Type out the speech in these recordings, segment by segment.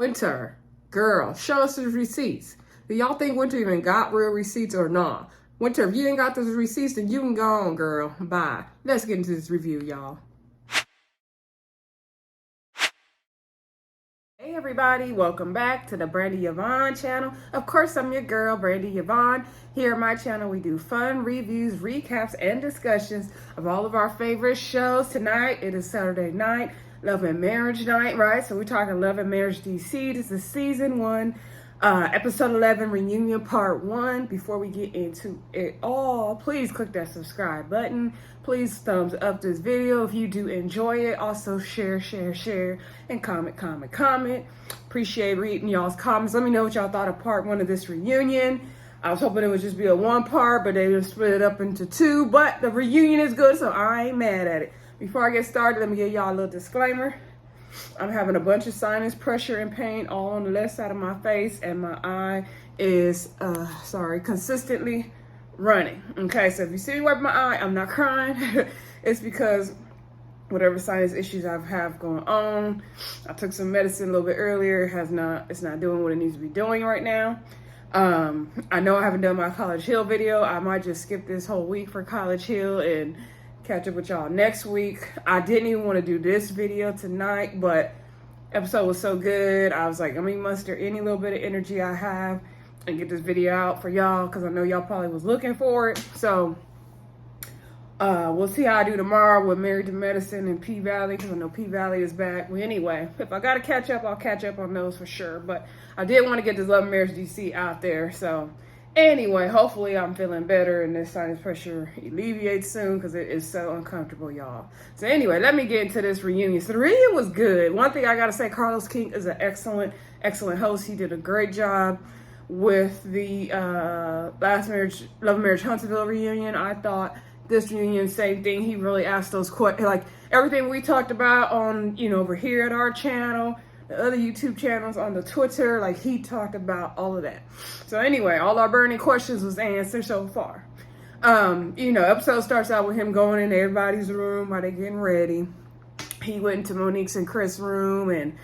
Winter, girl, show us the receipts. Do y'all think Winter even got real receipts or not? Winter, if you ain't got those receipts, then you can go on, girl. Bye. Let's get into this review, y'all. Hey everybody, welcome back to the Brandy Yvonne channel. Of course, I'm your girl, Brandy Yvonne. Here on my channel, we do fun reviews, recaps, and discussions of all of our favorite shows. Tonight, it is Saturday night, Love and Marriage night, right? So we're talking Love and Marriage DC. This is season 1, episode 11, reunion part 1. Before we get into it all, please click that subscribe button. Please thumbs up this video if you do enjoy it. Also share, and comment. Appreciate reading y'all's comments. Let me know what y'all thought of part 1 of this reunion. I was hoping it would just be a 1 part, but they just split it up into 2. But the reunion is good, so I ain't mad at it. Before I get started, let me give y'all a little disclaimer. I'm having a bunch of sinus pressure and pain all on the left side of my face, and my eye is, consistently running. Okay, so if you see me wipe my eye, I'm not crying. It's because whatever sinus issues I have going on. I took some medicine a little bit earlier. It's not doing what it needs to be doing right now. I know I haven't done my College Hill video. I might just skip this whole week for College Hill and catch up with y'all next week. I didn't even want to do this video tonight, but episode was so good. I was like, let me muster any little bit of energy I have and get this video out for y'all, because I know y'all probably was looking for it. So we'll see how I do tomorrow with Married to Medicine and P-Valley, because I know P-Valley is back. Well, anyway, if I got to catch up, I'll catch up on those for sure. But I did want to get this Love and Marriage DC out there. So anyway, hopefully I'm feeling better and this sinus pressure alleviates soon, because it is so uncomfortable, y'all. So anyway, let me get into this reunion. So the reunion was good. One thing I got to say, Carlos King is an excellent host. He did a great job with the Love and Marriage Huntsville reunion. I thought this reunion, same thing. He really asked those questions, like everything we talked about on, over here at our channel, the other YouTube channels, on the Twitter, like he talked about all of that. So anyway, all our burning questions was answered so far. Episode starts out with him going in everybody's room while they're getting ready. He went into Monique's and Chris' room, and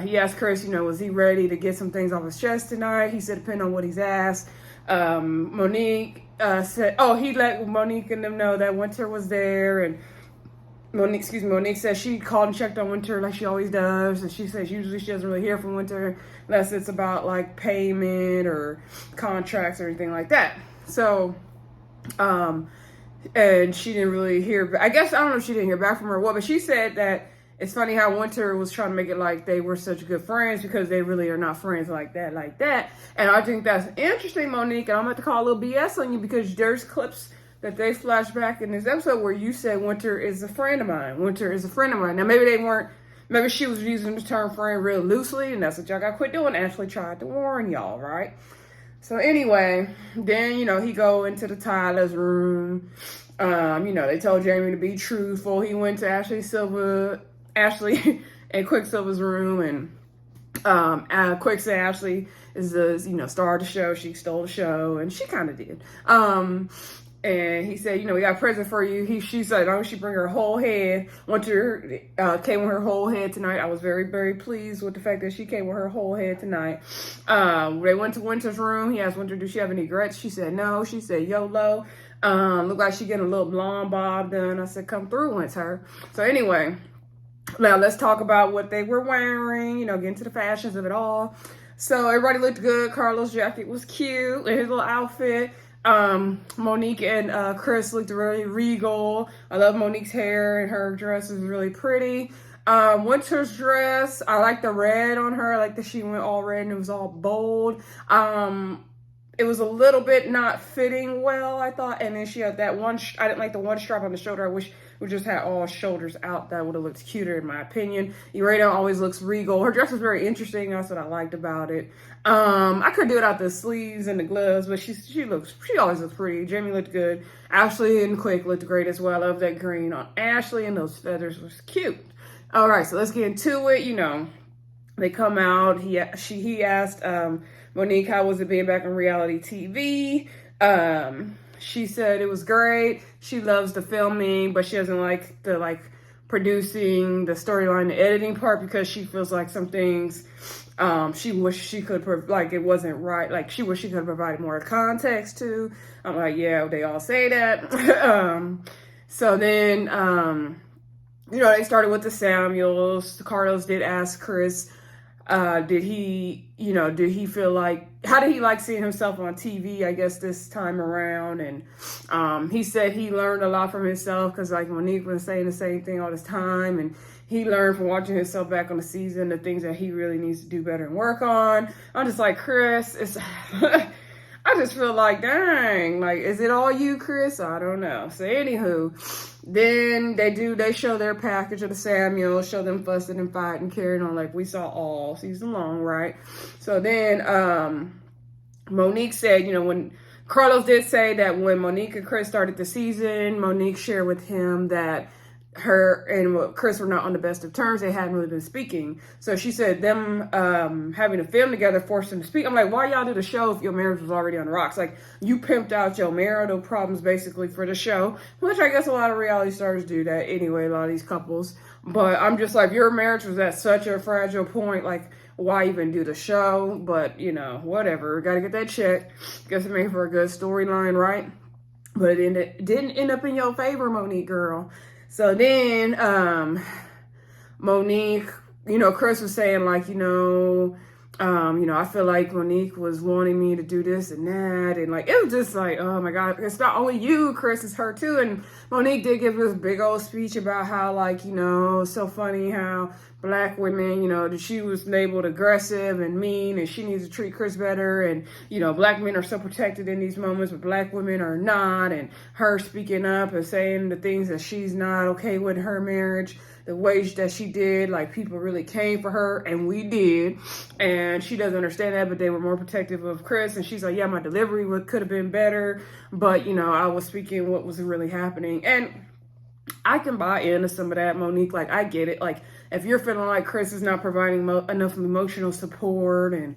he asked Chris, was he ready to get some things off his chest tonight? He said, depending on what he's asked. Monique said, he let Monique and them know that Winter was there, and Monique said she called and checked on Winter like she always does, and she says usually she doesn't really hear from Winter unless it's about like payment or contracts or anything like that. So, and she didn't really hear, I guess, I don't know if she didn't hear back from her or what, but she said that it's funny how Winter was trying to make it like they were such good friends, because they really are not friends like that. And I think that's interesting, Monique, and I'm going to call a little BS on you, because there's clips that they flash back in this episode where you said Winter is a friend of mine. Now, maybe she was using the term friend real loosely, and that's what y'all got to quit doing. Ashley tried to warn y'all, right? So anyway, then, he go into the Tyler's room. They told Jamie to be truthful. He went to Ashley and Quicksilver's room, and Quick said Ashley is the, star of the show. She stole the show, and she kind of did. And he said, we got a present for you. She said, oh, she bring her whole head. Winter came with her whole head tonight. I was very, very pleased with the fact that she came with her whole head tonight. They went to Winter's room. He asked Winter, do she have any regrets? She said no. She said YOLO. Looked like she getting a little blonde bob done. I said, come through, Winter. So anyway, now let's talk about what they were wearing, get into the fashions of it all. So everybody looked good. Carlos' jacket was cute, and his little outfit. Monique and Chris looked really regal. I love Monique's hair, and her dress is really pretty. Winter's dress, I like the red on her. I like that she went all red and it was all bold. It was a little bit not fitting well, I thought. And then she had that one, I didn't like the one strap on the shoulder. I wish we just had all shoulders out. That would have looked cuter in my opinion. Urena always looks regal. Her dress was very interesting. That's what I liked about it. I could do it out the sleeves and the gloves, but she always looks pretty. Jamie looked good. Ashley and Quick looked great as well. I love that green on Ashley, and those feathers was cute. All right, so let's get into it. They come out. He asked Monique, how was it being back on reality TV? She said it was great. She loves the filming, but she doesn't like the producing, the storyline, the editing part, because she feels like some things She wished she could, like, it wasn't right. Like, she wished she could have provided more context to. I'm like, yeah, they all say that. So then, they started with the Samuels. Carlos did ask Chris, did he feel like, how did he like seeing himself on TV, I guess, this time around? And he said he learned a lot from himself because, like, Monique was saying the same thing all this time. And he learned from watching himself back on the season, the things that he really needs to do better and work on. I'm just like, Chris, it's... I just feel like, dang, like, is it all you, Chris? I don't know. So, anywho, then they show their package of the Samuels, show them fussing and fighting, carrying on like we saw all season long, right? So then Monique said, when Carlos did say that when Monique and Chris started the season, Monique shared with him that her and Chris were not on the best of terms. They hadn't really been speaking. So she said them having a film together forced them to speak. I'm like, why y'all do the show if your marriage was already on the rocks? Like, you pimped out your marital problems basically for the show, which I guess a lot of reality stars do that anyway, a lot of these couples. But I'm just like, your marriage was at such a fragile point, like, why even do the show? But, whatever. Got to get that check. Guess it made for a good storyline, right? But it didn't end up in your favor, Monique, girl. So then, Monique, Chris was saying like, I feel like Monique was wanting me to do this and that. And like, it was just like, oh my God, it's not only you, Chris, it's her too. And Monique did give this big old speech about how, like, so funny how Black women, that she was labeled aggressive and mean and she needs to treat Chris better. And, Black men are so protected in these moments, but Black women are not. And her speaking up and saying the things that she's not okay with her marriage, the wage that she did, like, people really came for her, and we did. And she doesn't understand that, but they were more protective of Chris. And she's like, yeah, my delivery could have been better, but, I was speaking what was really happening. And I can buy into some of that, Monique. Like, I get it. Like, if you're feeling like Chris is not providing enough emotional support and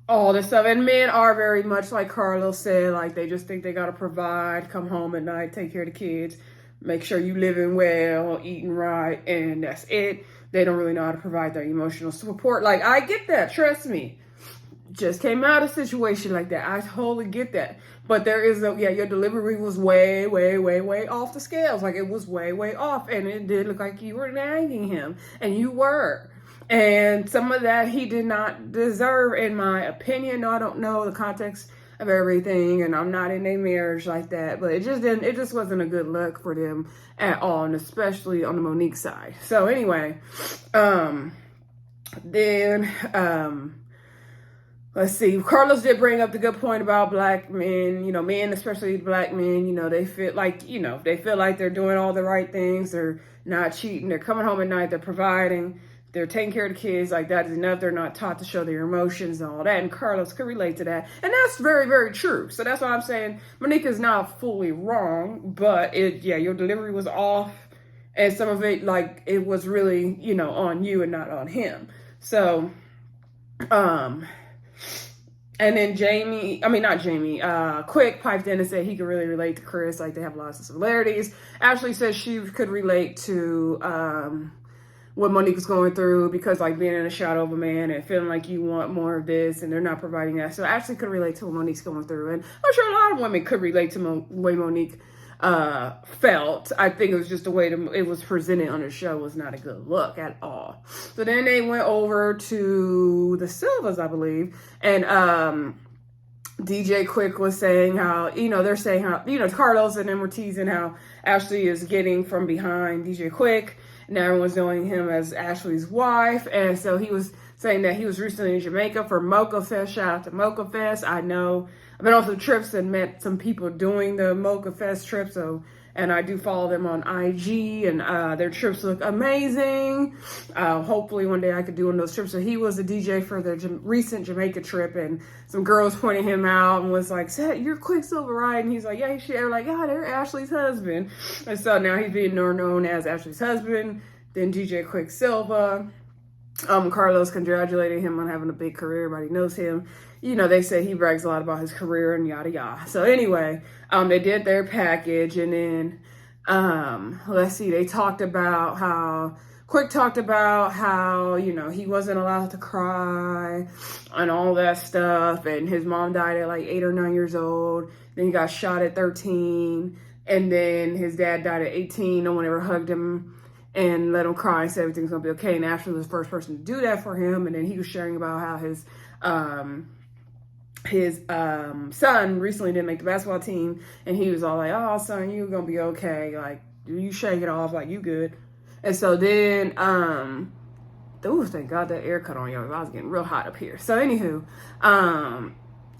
all this stuff, and men are very much like Carlos said, like, they just think they got to provide, come home at night, take care of the kids, make sure you living well, eating right, and that's it. They don't really know how to provide their emotional support. Like, I get that. Trust me. Just came out of a situation like that. I totally get that. But there is your delivery was way, way, way, way off the scales. Like, it was way, way off. And it did look like you were nagging him. And you were. And some of that he did not deserve, in my opinion. No, I don't know the context of everything, and I'm not in a marriage like that, but it just wasn't a good look for them at all, and especially on the Monique side. So anyway, let's see. Carlos did bring up the good point about Black men, men, especially Black men, they feel like, they feel like they're doing all the right things. They're not cheating. They're coming home at night. They're providing. They're taking care of the kids. Like, that is enough. They're not taught to show their emotions and all that. And Carlos could relate to that. And that's very, very true. So that's why I'm saying Monique is not fully wrong, but your delivery was off. And some of it, like, it was really, on you and not on him. So, and then Quick piped in and said he could really relate to Chris. Like, they have lots of similarities. Ashley said she could relate to what Monique was going through, because, like, being in the shadow of a man and feeling like you want more of this and they're not providing that. So Ashley could relate to what Monique's going through. And I'm sure a lot of women could relate to the way Monique felt. I think it was just the way it was presented on the show was not a good look at all. So then they went over to the Silvas, I believe, and DJ Quick was saying how, they're saying how, Carlos and them were teasing how Ashley is getting from behind DJ Quick, and everyone's knowing him as Ashley's wife. And so he was saying that he was recently in Jamaica for Mocha Fest. Shout out to Mocha Fest. I know I've been on some trips and met some people doing the Mocha Fest trip. And I do follow them on IG, and their trips look amazing. Hopefully one day I could do one of those trips. So he was a DJ for the recent Jamaica trip, and some girls pointed him out and was like, "You're Quicksilver, right?" And he's like, "Yeah." They're like, "Yeah, they're Ashley's husband." And so now he's being known as Ashley's husband, then DJ Quicksilver. Carlos congratulated him on having a big career. Everybody knows him. They say he brags a lot about his career and yada yada. So anyway, they did their package, and then let's see, they talked about how Quick talked about how, you know, he wasn't allowed to cry and all that stuff. And his mom died at like 8 or 9 years old. Then he got shot at 13. And then his dad died at 18. No one ever hugged him and let him cry and said everything's going to be okay. And Ashley was the first person to do that for him. And then he was sharing about how his son recently didn't make the basketball team. And he was all like, oh, son, you're going to be okay. Like, you shake it off like you good. And so then, thank God that air cut on y'all. I was getting real hot up here. So anywho,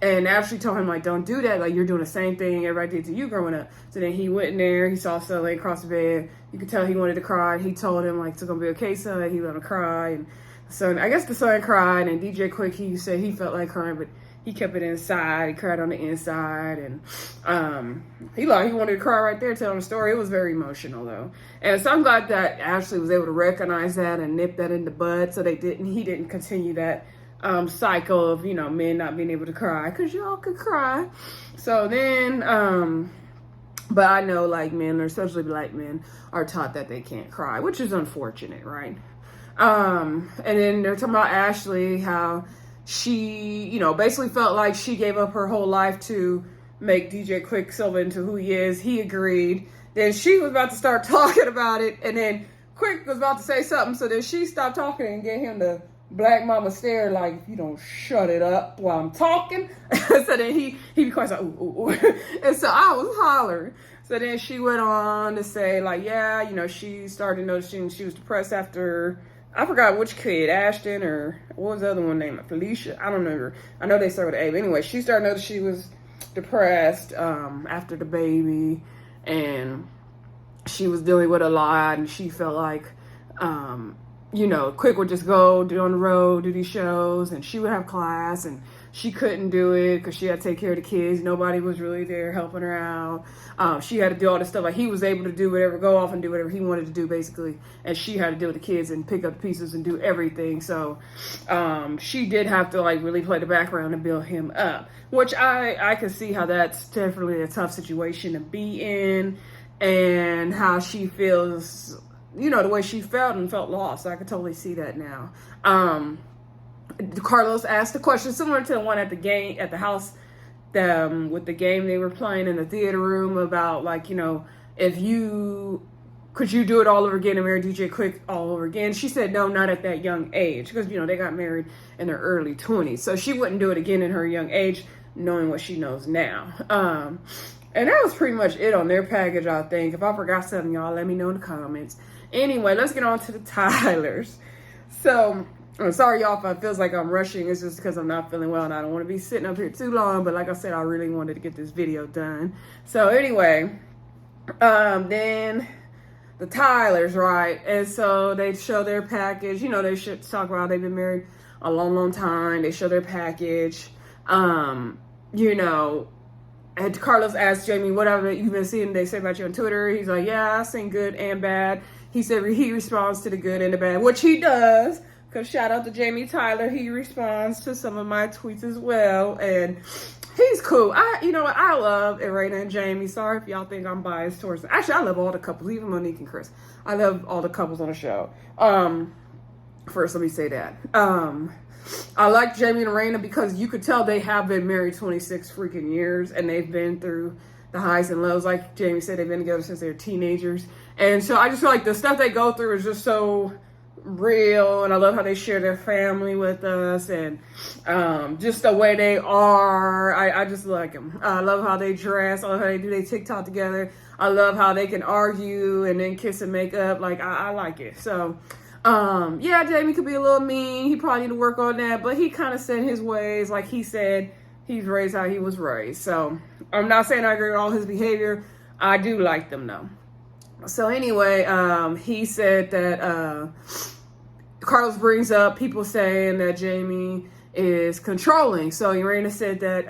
and Ashley told him, like, don't do that. Like, you're doing the same thing everybody did to you growing up. So then he went in there. He saw son lay across the bed. You could tell he wanted to cry. He told him, like, it's going to be okay, son. He let him cry. And so I guess the son cried. And DJ Quick, he said he felt like crying, but he kept it inside. He cried on the inside. And he wanted to cry right there telling the story. It was very emotional, though. And so I'm glad that Ashley was able to recognize that and nip that in the bud so he didn't continue that cycle of, you know, men not being able to cry, because y'all could cry. So then, but I know, like, men, especially black men, are taught that they can't cry, which is unfortunate, right? And then they're talking about Ashley, how she, you know, basically felt like she gave up her whole life to make DJ Quicksilver into who he is. He agreed. Then she was about to start talking about it, and then Quick was about to say something, so then she stopped talking and gave him the black mama stare, like, if you don't shut it up while I'm talking. So then he becomes like, ooh. And so I was hollering. So then she went on to say, like, yeah, you know, she started noticing she was depressed after, I forgot which kid, Ashton, or what was the other one named? Felicia? I don't know. I know they started with A. But anyway, she started noticing she was depressed after the baby, and she was dealing with a lot, and she felt like, you know, Quick would just go on the road, do these shows, and she would have class, and she couldn't do it because she had to take care of the kids. Nobody was really there helping her out. She had to do all this stuff. Like, he was able to do whatever, go off and do whatever he wanted to do, basically. And she had to deal with the kids and pick up the pieces and do everything. So she did have to, like, really play the background and build him up, which I can see how that's definitely a tough situation to be in, and how she feels, you know, the way she felt and felt lost. I could totally see that now. Carlos asked a question similar to the one at the house, with the game they were playing in the theater room, about, like, you know, could you do it all over again and marry DJ Quick all over again? She said no, not at that young age, because, you know, they got married in their early 20s. So she wouldn't do it again in her young age, knowing what she knows now. And that was pretty much it on their package, I think. If I forgot something, y'all let me know in the comments. Anyway, let's get on to the Tylers. So, I'm sorry, y'all, if it feels like I'm rushing. It's just because I'm not feeling well and I don't want to be sitting up here too long. But like I said, I really wanted to get this video done. So anyway, then the Tylers, right? And so they show their package. You know, they should talk about they've been married a long, long time. They show their package. You know, and Carlos asked Jamie, whatever you've been seeing they say about you on Twitter. He's like, yeah, I've seen good and bad. He said he responds to the good and the bad, which he does. Because shout out to Jamie Tyler. He responds to some of my tweets as well. And he's cool. You know what? I love Irena and Jamie. Sorry if y'all think I'm biased towards them. Actually, I love all the couples, even Monique and Chris. I love all the couples on the show. First, let me say that. I like Jamie and Irena because you could tell they have been married 26 freaking years. And they've been through the highs and lows. Like Jamie said, they've been together since they were teenagers. And so I just feel like the stuff they go through is just so real, and I love how they share their family with us, and just the way they are. I just like them. I love how they dress. I love how they do their TikTok together. I love how they can argue and then kiss and make up. Like, I like it. So yeah, Jamie could be a little mean. He probably need to work on that, but he kind of said his ways. Like he said, he's raised how he was raised. So I'm not saying I agree with all his behavior. I do like them though. So anyway, he said that Carlos brings up people saying that Jamie is controlling. So Irena said that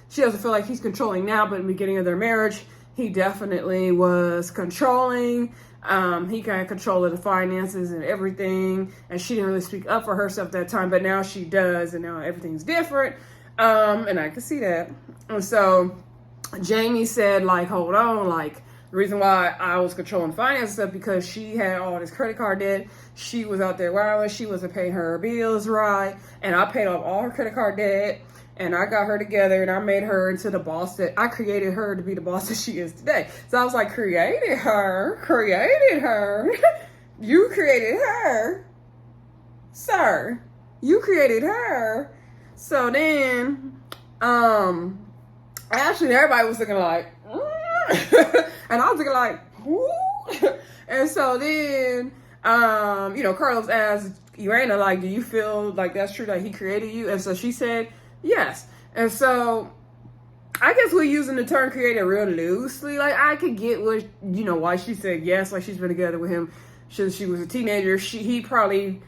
she doesn't feel like he's controlling now, but in the beginning of their marriage, he definitely was controlling. He kind of controlled the finances and everything, and she didn't really speak up for herself at that time, but now she does, and now everything's different. And I can see that. And so Jamie said, like, hold on, like, The reason why I was controlling finance stuff because she had all this credit card debt. She was out there wilding. She wasn't paying her bills right. And I paid off all her credit card debt. And I got her together and I made her into the boss that I created her to be the boss that she is today. So I was like, created her. You created her. Sir, you created her. So then, actually everybody was looking like, and I was looking like, who? And so then, Carlos asked Irena, like, do you feel like that's true that he created you? And so she said, yes. And so I guess we're using the term created real loosely. Like, I could get what, why she said yes, like she's been together with him since she was a teenager. He probably,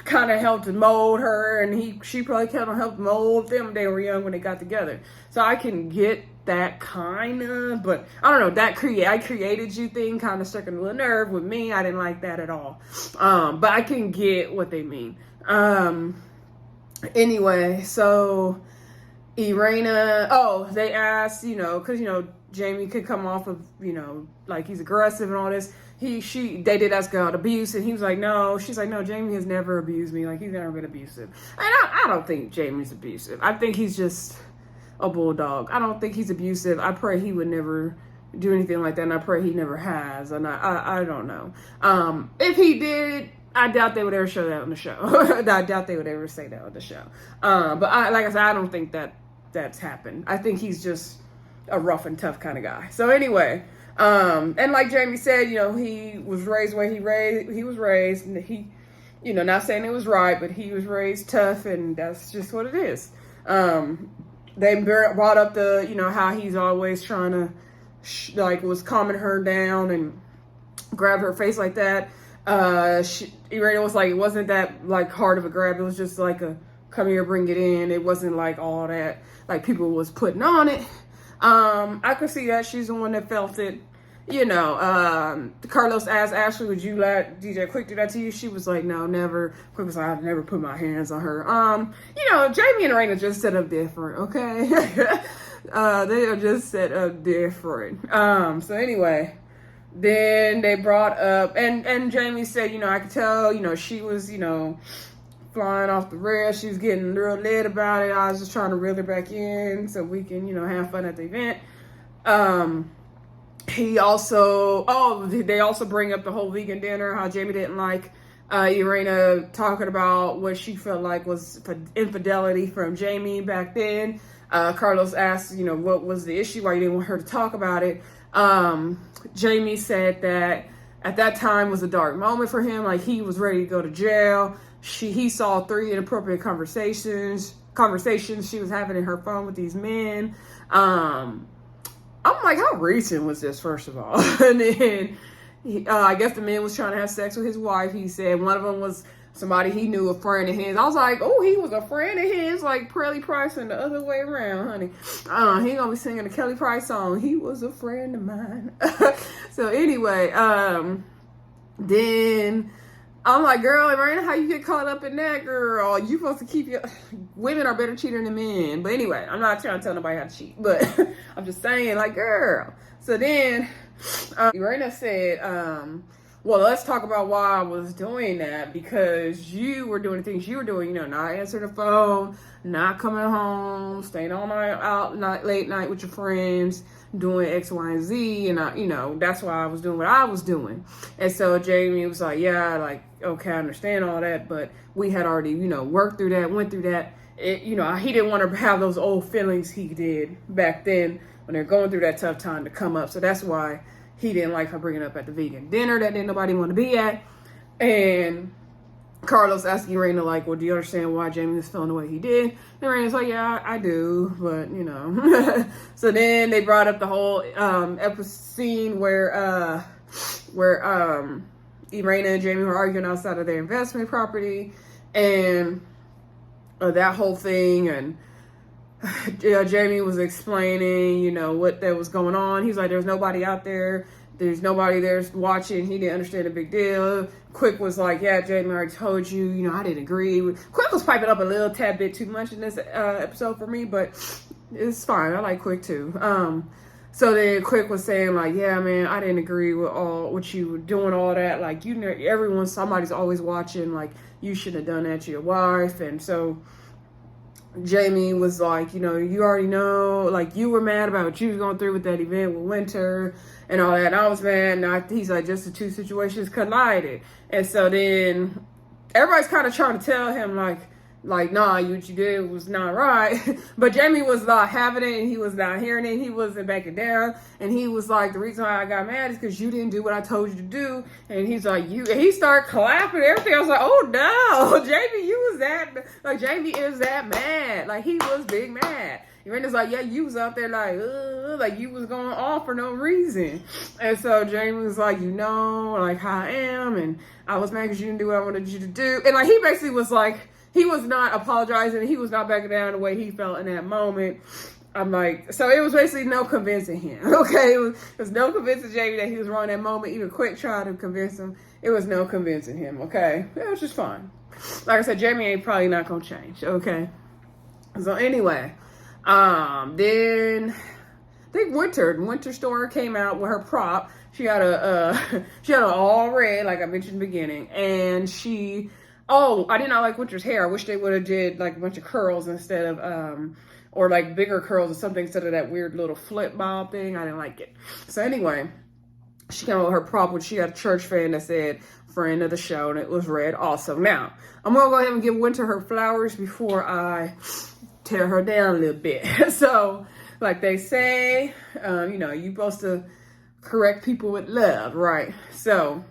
kind of helped mold her, and she probably kind of helped mold them. They were young when they got together. So I can get that kind of, but I don't know, that I created you thing kind of struck a little nerve with me. I didn't like that at all. But I can get what they mean. Anyway, so Irena, they asked, because, Jamie could come off of, like he's aggressive and all this. They did ask about abuse, and he was like, no. She's like, no, Jamie has never abused me. Like, he's never been abusive. And I don't think Jamie's abusive. I think he's just a bulldog. I don't think he's abusive. I pray he would never do anything like that, and I pray he never has. And I don't know. If he did, I doubt they would ever show that on the show. I doubt they would ever say that on the show. But like I said, I don't think that's happened. I think he's just a rough and tough kind of guy. So anyway, and like Jamie said, he was raised where he was raised, and he, not saying it was right, but he was raised tough, and that's just what it is. They brought up how he's always trying to, was calming her down and grab her face like that. Irena was like, it wasn't that like hard of a grab. It was just like a come here, bring it in. It wasn't like all that like people was putting on it. I could see that she's the one that felt it. Carlos asked Ashley, would you let DJ Quick do that to you? She was like, no, never. Quick was like, I've never put my hands on her. Jamie and Irena just set up different, okay? They are just set up different. So anyway, then they brought up, and Jamie said, I could tell, she was, flying off the rails. She was getting real lit about it. I was just trying to reel her back in so we can, have fun at the event. They also bring up the whole vegan dinner, how Jamie didn't like Irena talking about what she felt like was infidelity from Jamie back then. Carlos asked, what was the issue, why you didn't want her to talk about it. Jamie said that at that time was a dark moment for him, like he was ready to go to jail. He saw 3 inappropriate conversations she was having in her phone with these men. I'm like, how recent was this, first of all? And then I guess the man was trying to have sex with his wife. He said one of them was somebody he knew, a friend of his. I was like, oh, he was a friend of his, like Kelly Price and the other way around, honey. He gonna be singing a Kelly Price song. He was a friend of mine. So anyway, then I'm like, girl, Irena, how you get caught up in that, girl? You supposed to keep your... Women are better cheaters than men. But anyway, I'm not trying to tell nobody how to cheat. But I'm just saying, like, girl. So then, Irena said, well, let's talk about why I was doing that. Because you were doing the things you were doing, not answering the phone, not coming home, staying all night out, late night with your friends, doing X, Y, and Z. And, that's why I was doing what I was doing. And so Jamie was like, yeah, like, okay, I understand all that, but we had already, worked through that, went through that. He didn't want to have those old feelings he did back then when they're going through that tough time to come up. So that's why he didn't like her bringing up at the vegan dinner that didn't nobody want to be at. And Carlos asked Irena, like, well, do you understand why Jamie was feeling the way he did? And Irena's like, yeah, I do, but, So then they brought up the whole episode scene where Irena and Jamie were arguing outside of their investment property, and that whole thing, and Jamie was explaining, what that was going on. He's like, there's nobody out there. There's nobody there watching. He didn't understand the big deal. Quick was like, yeah, Jamie, I already told you, I didn't agree. Quick was piping up a little tad bit too much in this episode for me, but it's fine. I like Quick too. So then Quick was saying like, yeah, man, I didn't agree with all what you were doing, all that. Like, you know, somebody's always watching. Like, you shouldn't have done that to your wife. And so Jamie was like, you know, you already know, like, you were mad about what you was going through with that event with Winter and all that. And I was mad. And he's like, just the two situations collided. And so then everybody's kind of trying to tell him, like, nah, what you did was not right. But Jamie was not having it, and he was not hearing it. He wasn't backing down. And he was like, the reason why I got mad is because you didn't do what I told you to do. And he's like, and he started clapping and everything. I was like, oh no, Jamie, Jamie is that mad. Like, he was big mad. And it's like, yeah, you was out there like you was going off for no reason. And so Jamie was like, you know, like how I am. And I was mad because you didn't do what I wanted you to do. And like, he basically was like, he was not apologizing. He was not backing down the way he felt in that moment. I'm like, so it was basically no convincing him. Okay, it was no convincing Jamie that he was wrong that moment. Even Quick tried to convince him. It was no convincing him. Okay, it was just fun. Like I said, Jamie ain't probably not gonna change. Okay, so anyway, then I think Winter Store came out with her prop. She had she had an all red, like I mentioned in the beginning, and oh, I did not like Winter's hair. I wish they would have did like a bunch of curls instead of, or like bigger curls or something instead of that weird little flip bob thing. I didn't like it. So anyway, she came out with her prop, which she had a church fan that said friend of the show, and it was red also. Now, I'm going to go ahead and give Winter her flowers before I tear her down a little bit. So, like they say, you know, you're supposed to correct people with love, right? So,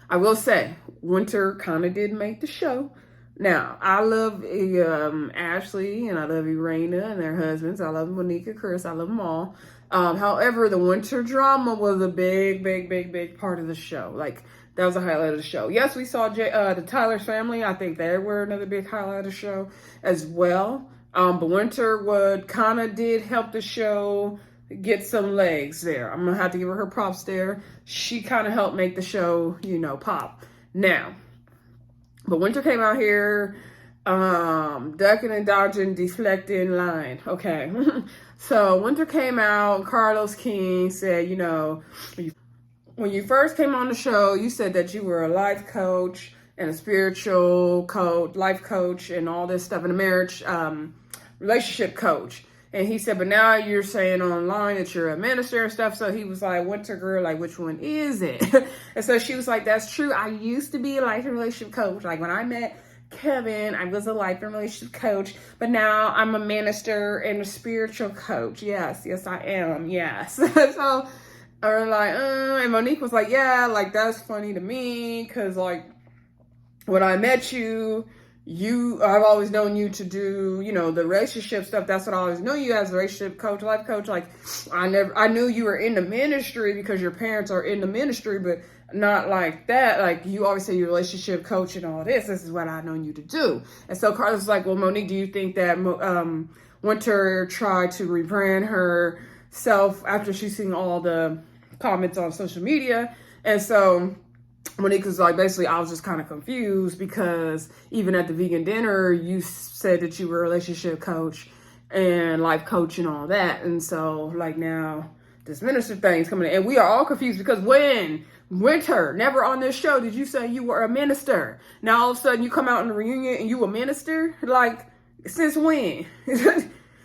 I will say, Winter kind of did make the show. Now, I love Ashley and I love Irena and their husbands. I love Monique and Chris. I love them all. However, the Winter drama was a big part of the show. Like, that was a highlight of the show. Yes, we saw the Tyler's family. I think they were another big highlight of the show as well. But Winter did help the show get some legs there. I'm gonna have to give her props there. She kind of helped make the show, you know, pop. Now, but Winter came out here ducking and dodging, deflecting line. Okay. So Winter came out, Carlos King said, you know, when you first came on the show, you said that you were a life coach and a spiritual coach, life coach, and all this stuff, and a marriage relationship coach. And he said, but now you're saying online that you're a minister and stuff. So he was like, Winter girl, like, which one is it? And so she was like, that's true. I used to be a life and relationship coach. Like, when I met Kevin, I was a life and relationship coach. But now I'm a minister and a spiritual coach. Yes, I am. Yes. So or like, and Monique was like, yeah, like, that's funny to me. Because, like, when I met you, I've always known you to do, you know, the relationship stuff. That's what I always knew you as a relationship coach, life coach. Like, I knew you were in the ministry because your parents are in the ministry, but not like that. Like, you always say you're a relationship coach and all this. This is what I've known you to do. And so Carlos was like, well, Monique, do you think that Winter tried to rebrand herself after she's seen all the comments on social media? And so Monique was like, basically, I was just kind of confused because even at the vegan dinner, you said that you were a relationship coach and life coach and all that. And so, like, now this minister thing's coming in. And we are all confused because when Winter, never on this show did you say you were a minister. Now, all of a sudden, you come out in the reunion and you a minister? Like, since when?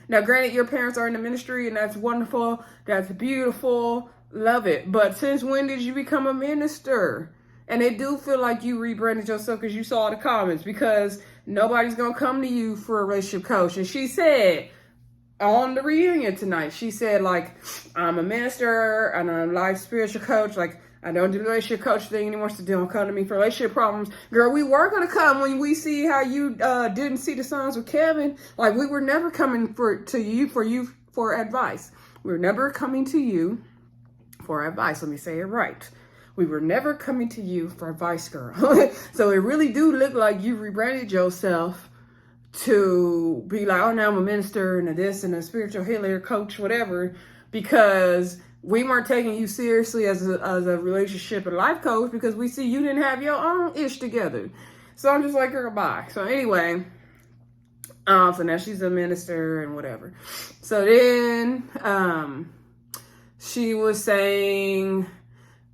Now, granted, your parents are in the ministry and that's wonderful. That's beautiful. Love it. But since when did you become a minister? And they do feel like you rebranded yourself because you saw the comments, because nobody's going to come to you for a relationship coach. And she said on the reunion tonight, she said, like, I'm a minister and I'm a life spiritual coach. Like, I don't do the relationship coach thing anymore, so don't come to me for relationship problems. Girl, we were going to come when we see how you didn't see the signs with Kevin. Like, we were never coming to you for advice. We were never coming to you for advice. Let me say it right. We were never coming to you for advice, girl. So it really do look like you rebranded yourself to be like, oh, now I'm a minister and a this and a spiritual healer, coach, whatever, because we weren't taking you seriously as a relationship and life coach because we see you didn't have your own ish together. So I'm just like, girl, bye. So anyway, So now she's a minister and whatever. So then she was saying,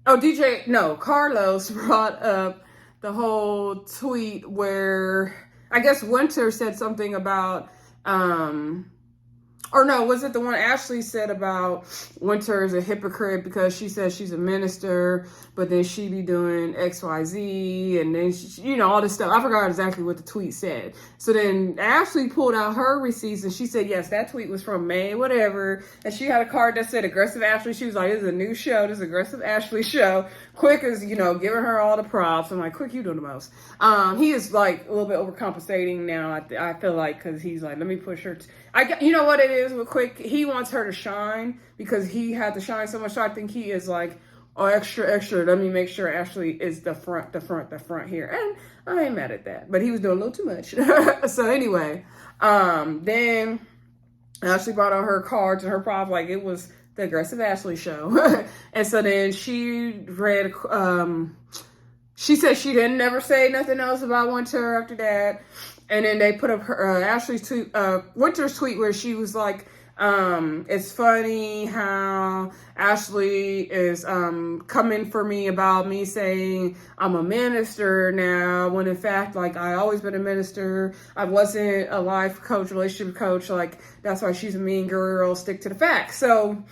Carlos brought up the whole tweet where I guess Winter said something about, or no, was it the one Ashley said about Winter is a hypocrite because she says she's a minister, but then she be doing XYZ and then, she, all this stuff. I forgot exactly what the tweet said. So then Ashley pulled out her receipts and she said, yes, that tweet was from May, whatever. And she had a card that said Aggressive Ashley. She was like, this is a new show. This is Aggressive Ashley show. Quick is, giving her all the props. I'm like, Quick, you doing the most. He is like a little bit overcompensating now. I feel like, cause he's like, let me push her. You know what it is with Quick? He wants her to shine because he had to shine so much. So I think he is like, oh, extra. Let me make sure Ashley is the front here. And I ain't mad at that. But he was doing a little too much. So anyway, then Ashley brought out her cards and her prop like it was the Aggressive Ashley show. And so then she read, she said she didn't never say nothing else about Winter after that. And then they put up her Ashley's tweet, Winter's tweet where she was like, it's funny how Ashley is coming for me about me saying I'm a minister now, when in fact, like, I always been a minister. I wasn't a life coach, relationship coach. Like, that's why she's a mean girl. Stick to the facts. So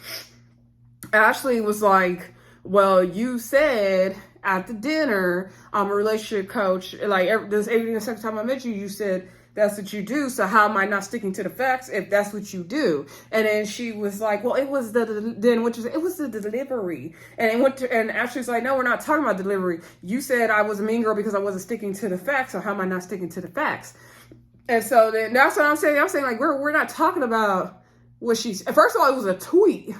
Ashley was like, well, you said at the dinner, I'm a relationship coach. Like, every second time I met you, you said that's what you do. So how am I not sticking to the facts if that's what you do? And then she was like, well, it was the delivery. And Ashley's like, no, we're not talking about delivery. You said I was a mean girl because I wasn't sticking to the facts. So how am I not sticking to the facts? And so then that's what I'm saying. I'm saying, like, we're not talking about what she's, first of all, it was a tweet.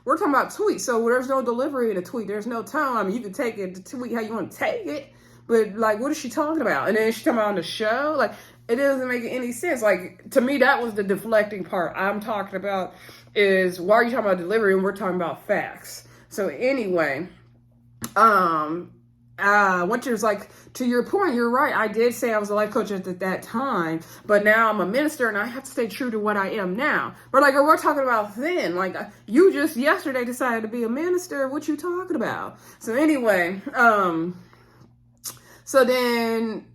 We're talking about tweets, so there's no delivery in a tweet. There's no tone. I mean, you can take it to tweet how you want to take it, but like, what is she talking about? And then she's talking about on the show. Like, it doesn't make any sense. Like, to me, that was the deflecting part. I'm talking about is, why are you talking about delivery and we're talking about facts? So anyway, Winter's like, to your point, you're right. I did say I was a life coach at that time, but now I'm a minister and I have to stay true to what I am now. But like, we're talking about then, like, you just yesterday decided to be a minister. What you talking about? So anyway, so then,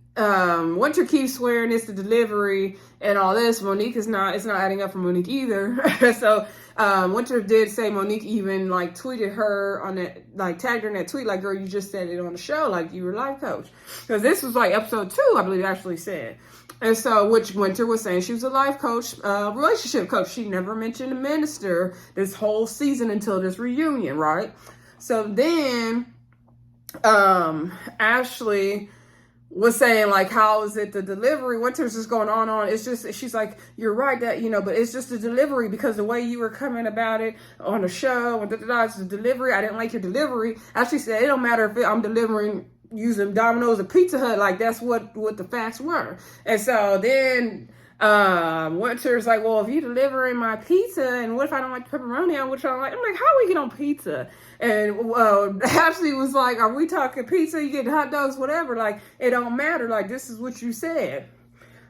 Winter keeps swearing it's the delivery and all this. Monique it's not adding up for Monique either. So, Winter did say Monique even like tweeted her on that, like tagged her in that tweet, like, girl, you just said it on the show, like you were a life coach. Because this was like episode 2, I believe, actually said. And so, which Winter was saying she was a life coach, relationship coach. She never mentioned a minister this whole season until this reunion, right? So then, Ashley was saying, like, how is it the delivery? Winter's just going on. It's just, she's like, you're right that, but it's just the delivery because the way you were coming about it on the show and it's the delivery. I didn't like your delivery. Ashley said, it don't matter if I'm delivering using Domino's or Pizza Hut. Like, that's what the facts were. And so then Winter's like, well, if you delivering my pizza and what if I don't like pepperoni on which I'm like, how we get on pizza? And Ashley was like, are we talking pizza? You get hot dogs, whatever. Like, it don't matter. Like, this is what you said.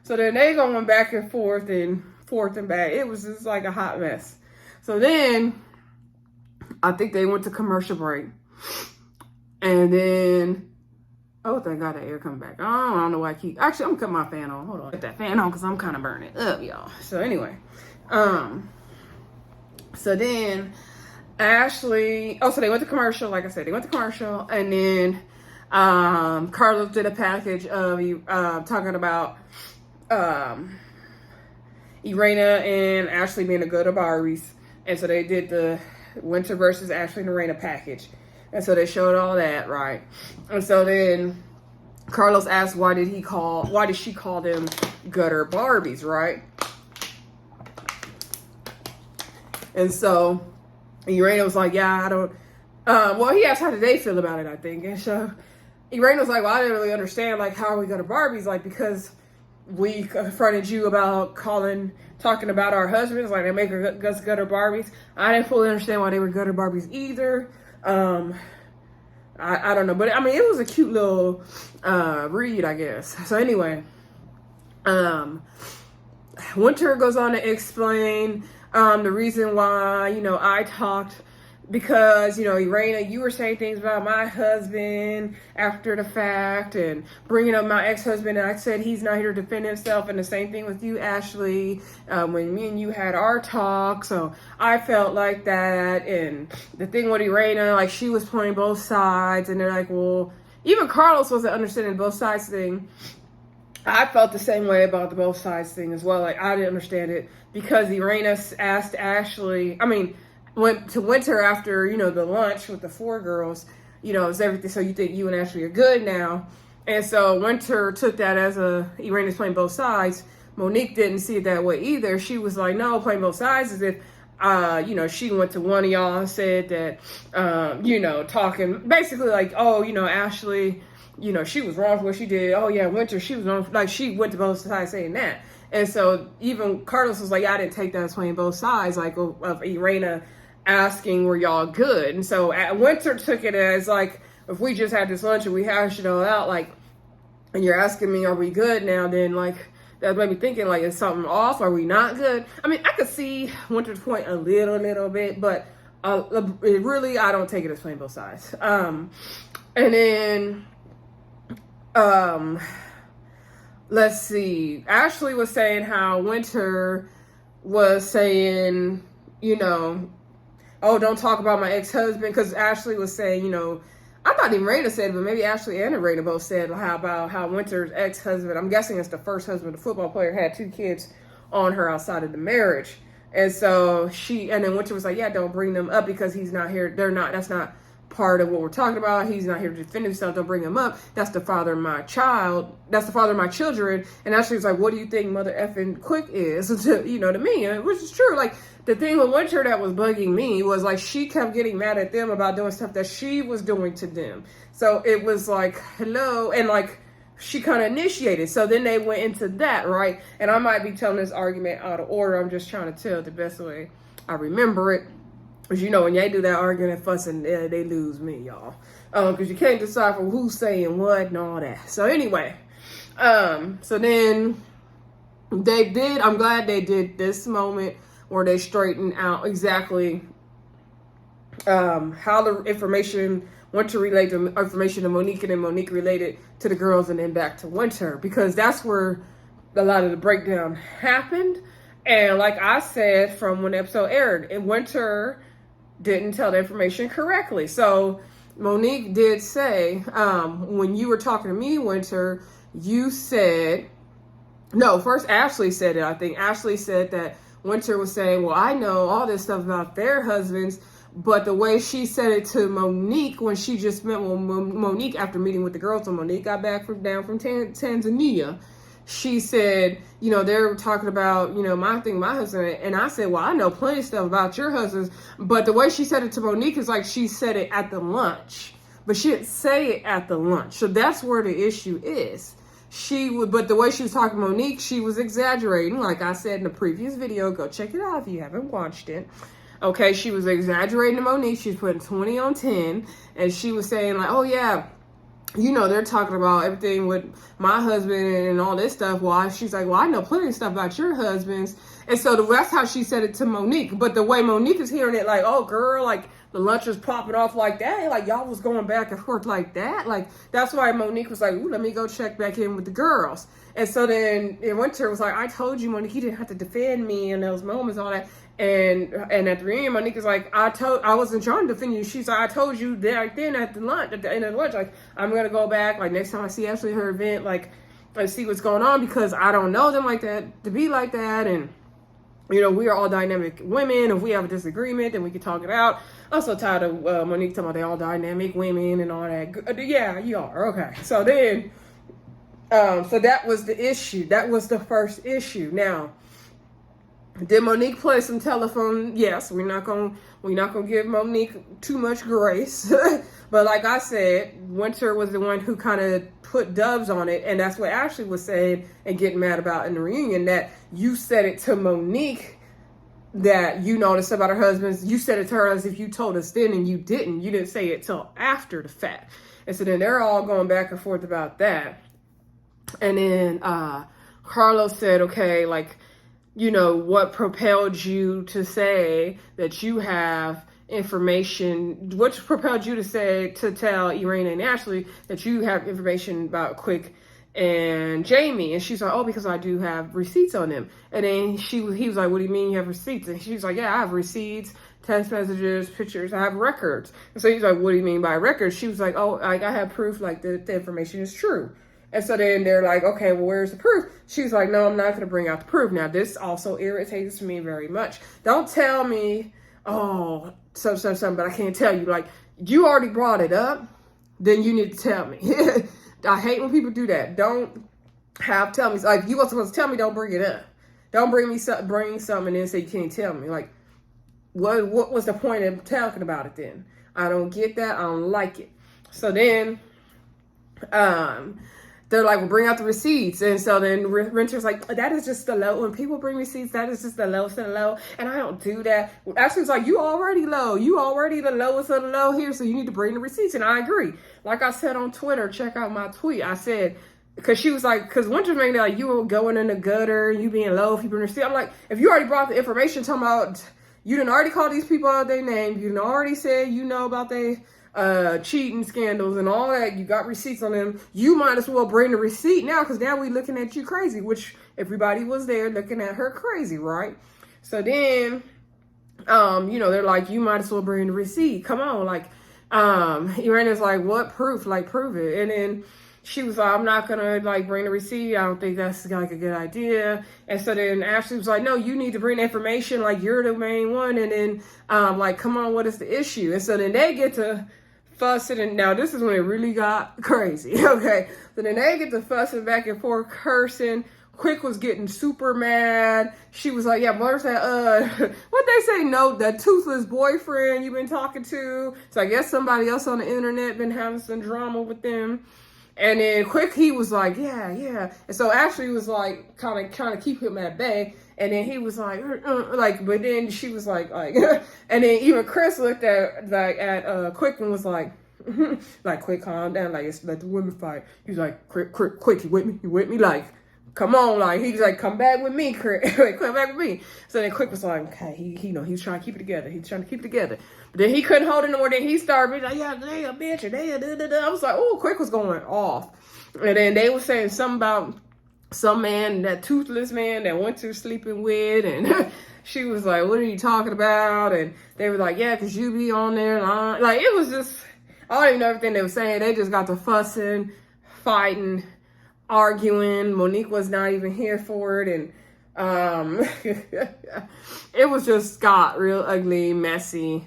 So then they going back and forth and back. It was just like a hot mess. So then I think they went to commercial break. And then, oh, thank God that air coming back. I don't know why actually, I'm going to cut my fan on. Hold on. Get that fan on because I'm kind of burning up, y'all. So anyway, so then Ashley, so they went to commercial. Like I said, they went to commercial. And then Carlos did a package of talking about Irena and Ashley being a good of Barbies. And so they did the Winter versus Ashley and Irena package. And so they showed all that, right? And so then Carlos asked, why did she call them gutter Barbies, right? And so Irena was like, yeah, I don't, well, he asked how did they feel about it, I think. And so Irena was like, well, I didn't really understand, like, how are we gutter Barbies? Like, because we confronted you about talking about our husbands, like they make us gutter Barbies. I didn't fully understand why they were gutter Barbies either. I don't know, but I mean, it was a cute little read, I guess. So anyway, Winter goes on to explain the reason why, I talked because, Irena, you were saying things about my husband after the fact and bringing up my ex-husband. And I said he's not here to defend himself. And the same thing with you, Ashley, when me and you had our talk. So I felt like that. And the thing with Irena, like she was playing both sides. And they're like, well, even Carlos wasn't understanding both sides thing. I felt the same way about the both sides thing as well. Like I didn't understand it because Irena asked Ashley, went to Winter after, the lunch with the 4 girls, is everything. So you think you and Ashley are good now. And so Winter took that as Irena's playing both sides. Monique didn't see it that way either. She was like, no, playing both sides as if, she went to one of y'all and said that, talking basically like, oh, Ashley, she was wrong for what she did. Oh yeah, Winter, she was wrong. Like she went to both sides saying that. And so even Carlos was like, I didn't take that as playing both sides, like of Irena asking, were y'all good? And so Winter took it as like, if we just had this lunch and we hashed it all out, like, and you're asking me, are we good now? Then like, that made me thinking like, is something off? Are we not good? I could see Winter's point a little bit, but really, I don't take it as playing both sides. And then, let's see. Ashley was saying how Winter was saying, oh, don't talk about my ex-husband, because Ashley was saying, I thought even Raina said, but maybe Ashley and Raina both said how Winter's ex-husband, I'm guessing it's the first husband, the football player, had 2 kids on her outside of the marriage. And so and then Winter was like, yeah, don't bring them up because he's not here. That's not part of what we're talking about. He's not here to defend himself. Don't bring him up. That's the father of my child. That's the father of my children. And Ashley was like, what do you think Mother effing Quick is to me? Which is true. Like the thing with Winter that was bugging me was like, she kept getting mad at them about doing stuff that she was doing to them. So it was like, hello. And like, she kind of initiated. So then they went into that, right? And I might be telling this argument out of order. I'm just trying to tell the best way I remember it. Because, when they do that arguing and fussing, they lose me, y'all. Because you can't decipher who's saying what and all that. So anyway, so then I'm glad they did this moment where they straightened out exactly how the information went to relate the information to Monique, and then Monique related to the girls and then back to Winter. Because that's where a lot of the breakdown happened. And like I said from when the episode aired, Winter didn't tell the information correctly. So Monique did say, when you were talking to me, Winter, you said, no, first Ashley said it. I think Ashley said that Winter was saying, well, I know all this stuff about their husbands, but the way she said it to Monique when she just met Monique after meeting with the girls, when Monique got back from Tanzania, she said, they were talking about, my husband. And I said, well, I know plenty of stuff about your husbands. But the way she said it to Monique is like she said it at the lunch. But she didn't say it at the lunch. So that's where the issue is. But the way she was talking to Monique, she was exaggerating. Like I said in the previous video, go check it out if you haven't watched it. Okay, she was exaggerating to Monique. She's putting 20 on 10. And she was saying like, oh yeah, they're talking about everything with my husband and all this stuff. Well, she's like, well, I know plenty of stuff about your husbands. And so that's how she said it to Monique. But the way Monique is hearing it, like, oh, girl, like the lunch was popping off like that. Like y'all was going back and forth like that. Like that's why Monique was like, ooh, let me go check back in with the girls. And so then Winter was like, I told you, Monique, you didn't have to defend me in those moments, all that. And at the end, Monique is like, I wasn't trying to defend you. She's like, I told you right then at the end of the lunch, like, I'm going to go back. Like, next time I see Ashley her event, like, let's see what's going on, because I don't know them like that, to be like that. And, we are all dynamic women. If we have a disagreement, then we can talk it out. I'm so tired of Monique talking about they all dynamic women and all that. Yeah, you are. Okay. So then, so that was the issue. That was the first issue. Now, did Monique play some telephone? Yes, we're not gonna give Monique too much grace. But like I said, Winter was the one who kind of put dubs on it, and that's what Ashley was saying and getting mad about in the reunion, that you said it to Monique that you noticed about her husband. You said it to her as if you told us then, and you didn't. You didn't say it till after the fact. And so then they're all going back and forth about that. And then Carlos said, okay, like, what propelled you to say that you have information, what propelled you to tell Irene and Ashley that you have information about Quick and Jamie. And she's like, oh, because I do have receipts on them. And then he was like, what do you mean you have receipts? And she's like, yeah, I have receipts, text messages, pictures, I have records. And so he's like, what do you mean by records? She was like, oh, I have proof, like the information is true. And so then they're like, okay, well, where's the proof? She's like, no, I'm not going to bring out the proof. Now, this also irritates me very much. Don't tell me, oh, something, but I can't tell you. Like, you already brought it up, then you need to tell me. I hate when people do that. Don't tell me. Like, you were supposed to tell me, don't bring it up. Don't bring something and then say you can't tell me. Like, what was the point of talking about it then? I don't get that. I don't like it. So then, they're like, well, bring out the receipts. And so then Renter's like, that is just the low. When people bring receipts, that is just the lowest of the low. And I don't do that. Ashley's like, you already low. You already the lowest of the low here. So you need to bring the receipts. And I agree. Like I said on Twitter, check out my tweet. I said, because she was like, because Winter's made me like, you were going in the gutter, you being low, if you bring receipts. I'm like, if you already brought the information talking about, you done already called these people out their name. You done already said, about they cheating scandals and all that, you got receipts on them, you might as well bring the receipt now, because now we looking at you crazy, which everybody was there looking at her crazy, right? So then, they're like, you might as well bring the receipt. Come on, like, Irina's like, what proof? Like, prove it. And then she was like, I'm not gonna like bring the receipt. I don't think that's like a good idea. And so then Ashley was like, no, you need to bring the information. Like, you're the main one. And then, like, come on, what is the issue? And so then they get to fussing, and now this is when it really got crazy. Okay, so then they get to fussing back and forth, cursing. Quick was getting super mad. She was like, yeah, where's that, what they say, no, that toothless boyfriend you've been talking to. So I guess somebody else on the internet been having some drama with them. And then Quick, he was like, yeah. And so Ashley was like, kind of trying to keep him at bay. And then he was like, but then she was like, and then even Chris looked at Quick and was like, like, Quick, calm down, like, it's let the women fight. He was like, Quick, you with me? You with me? Like, come on, like, he's like, come back with me, Quick, come back with me. So then Quick was like, okay, he's trying to keep it together. He's trying to keep it together. But then he couldn't hold it no more. Then he started being like, yeah, they a bitch, and they I was like, oh, Quick was going off. And then they were saying something about some man, that toothless man that went to sleeping with, and she was like, what are you talking about? And they were like, yeah, because you be on there. And like, it was just, I don't even know everything they were saying. They just got to fussing, fighting, arguing. Monique was not even here for it. And it was just got real ugly, messy.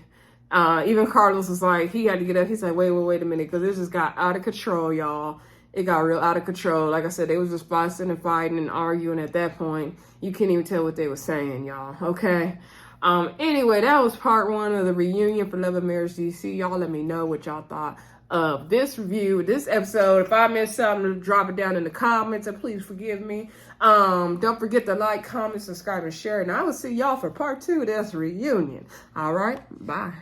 Even Carlos was like, he had to get up. He's like, wait a minute, because it just got out of control, y'all. It got real out of control. Like I said, they was just fussing and fighting and arguing at that point. You can't even tell what they were saying, y'all. Okay. Anyway, that was part 1 of the reunion for Love and Marriage DC. Y'all let me know what y'all thought of this review, this episode. If I missed something, drop it down in the comments, and please forgive me. Don't forget to like, comment, subscribe, and share. And I will see y'all for part 2 of this reunion. All right. Bye.